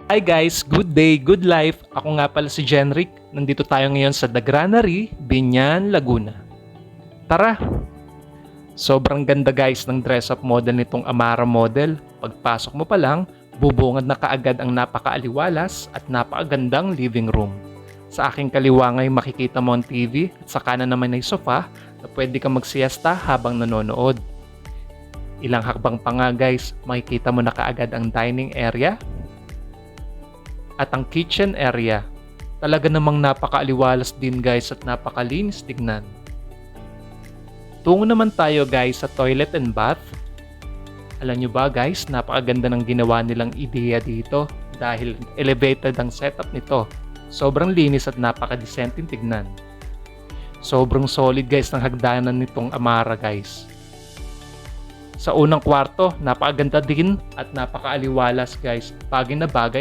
Hi guys, good day, good life. Ako nga pala si Jenrick. Nandito tayo ngayon sa The Granary, Binyan, Laguna. Tara! Sobrang ganda guys ng dress-up model nitong Amara model. Pagpasok mo pa lang, bubungad na kaagad ang napakaaliwalas at napakagandang living room. Sa aking kaliwa ngay makikita mo ang TV at sa kanan naman ay sofa na pwede kang magsiesta habang nanonood. Ilang hakbang pa nga guys, makikita mo na kaagad ang dining area at ang kitchen area. Talaga namang napakaaliwalas din guys at napakalinis tignan. Tungo naman tayo guys sa toilet and bath. Alam nyo ba guys, napakaganda ng ginawa nilang ideya dito dahil elevated ang setup nito. Sobrang linis at napaka-decenteng tignan. Sobrang solid guys ng hagdanan nitong Amara guys. Sa unang kwarto, napakaganda din at napakaaliwalas guys. Bagay na bagay